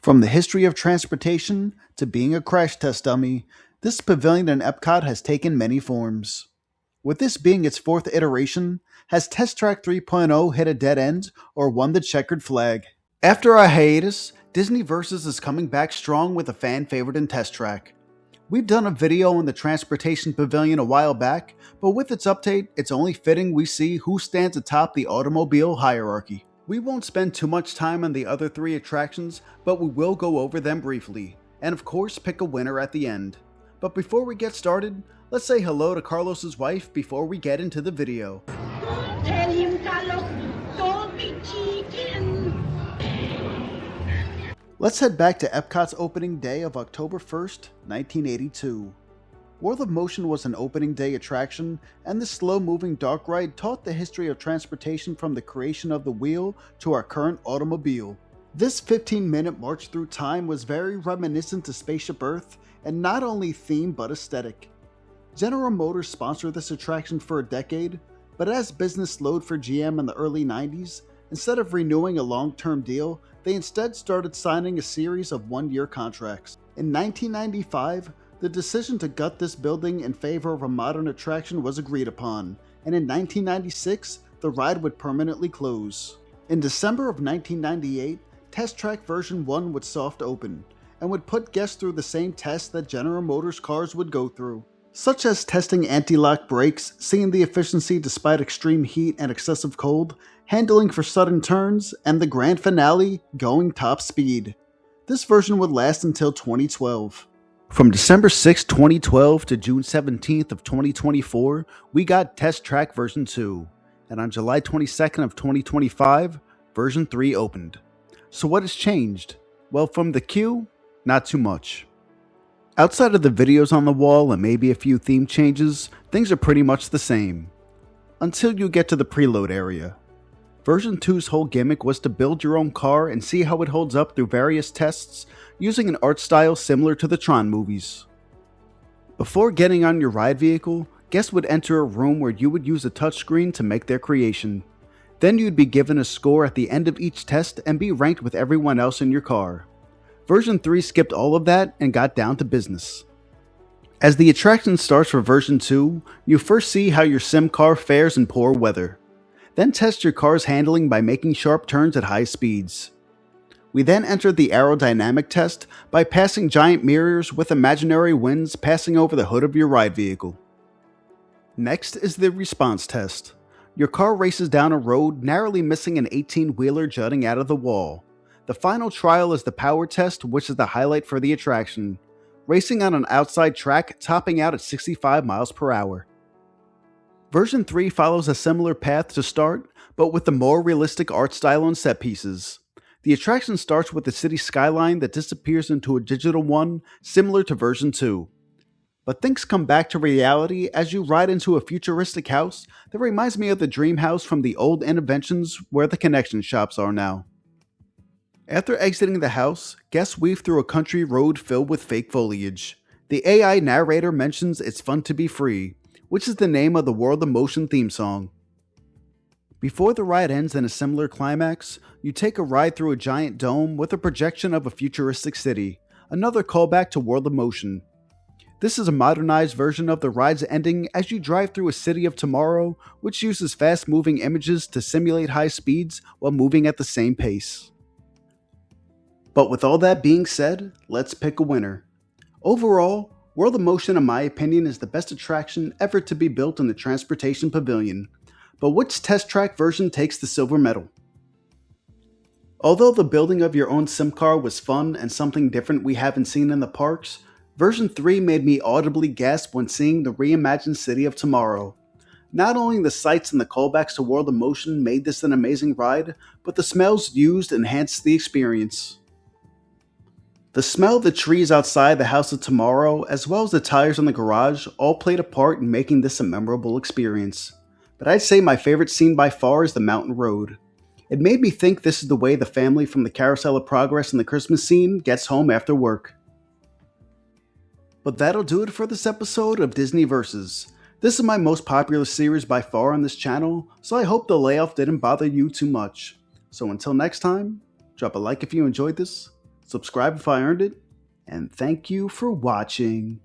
From the history of transportation to being a crash test dummy, this pavilion in Epcot has taken many forms. With this being its fourth iteration, has Test Track 3.0 hit a dead end or won the checkered flag? After a hiatus, Disney Versus is coming back strong with a fan favorite in Test Track. We've done a video on the Transportation Pavilion a while back, but with its update, it's only fitting we see who stands atop the automobile hierarchy. We won't spend too much time on the other three attractions, but we will go over them briefly, and of course pick a winner at the end. But before we get started, let's say hello to Carlos's wife before we get into the video. Tell him, Carlos, don't be cheating. Let's head back to Epcot's opening day of October 1st, 1982. World of Motion was an opening day attraction, and this slow-moving dark ride taught the history of transportation from the creation of the wheel to our current automobile. This 15-minute march through time was very reminiscent to Spaceship Earth, and not only theme but aesthetic. General Motors sponsored this attraction for a decade, but as business slowed for GM in the early 90s, instead of renewing a long-term deal, they instead started signing a series of one-year contracts. In 1995, the decision to gut this building in favor of a modern attraction was agreed upon, and in 1996, the ride would permanently close. In December of 1998, Test Track version 1 would soft open, and would put guests through the same tests that General Motors cars would go through, such as testing anti-lock brakes, seeing the efficiency despite extreme heat and excessive cold, handling for sudden turns, and the grand finale, going top speed. This version would last until 2012. From December 6, 2012 to June 17th of 2024, we got Test Track version 2, and on July 22nd of 2025, version 3 opened. So what has changed? Well, from the queue, not too much. Outside of the videos on the wall and maybe a few theme changes, things are pretty much the same. Until you get to the preload area. Version 2's whole gimmick was to build your own car and see how it holds up through various tests using an art style similar to the Tron movies. Before getting on your ride vehicle, guests would enter a room where you would use a touchscreen to make their creation. Then you'd be given a score at the end of each test and be ranked with everyone else in your car. Version 3 skipped all of that and got down to business. As the attraction starts for version 2, you first see how your sim car fares in poor weather. Then test your car's handling by making sharp turns at high speeds. We then entered the aerodynamic test by passing giant mirrors with imaginary winds passing over the hood of your ride vehicle. Next is the response test. Your car races down a road, narrowly missing an 18-wheeler jutting out of the wall. The final trial is the power test, which is the highlight for the attraction, racing on an outside track topping out at 65 miles per hour. Version 3 follows a similar path to start, but with the more realistic art style and set pieces. The attraction starts with the city skyline that disappears into a digital one, similar to version 2. But things come back to reality as you ride into a futuristic house that reminds me of the dream house from the old Innoventions where the connection shops are now. After exiting the house, guests weave through a country road filled with fake foliage. The AI narrator mentions it's fun to be free, which is the name of the World of Motion theme song. Before the ride ends in a similar climax, you take a ride through a giant dome with a projection of a futuristic city, another callback to World of Motion. This is a modernized version of the ride's ending as you drive through a city of tomorrow, which uses fast-moving images to simulate high speeds while moving at the same pace. But with all that being said, let's pick a winner. Overall, World of Motion in my opinion is the best attraction ever to be built in the Transportation Pavilion. But which Test Track version takes the silver medal? Although the building of your own sim car was fun and something different we haven't seen in the parks, version 3 made me audibly gasp when seeing the reimagined city of tomorrow. Not only the sights and the callbacks to World of Motion made this an amazing ride, but the smells used enhanced the experience. The smell of the trees outside the House of Tomorrow, as well as the tires in the garage, all played a part in making this a memorable experience. But I'd say my favorite scene by far is the mountain road. It made me think this is the way the family from the Carousel of Progress and the Christmas scene gets home after work. But that'll do it for this episode of Disney Versus. This is my most popular series by far on this channel, so I hope the layoff didn't bother you too much. So until next time, drop a like if you enjoyed this, subscribe if I earned it, and thank you for watching.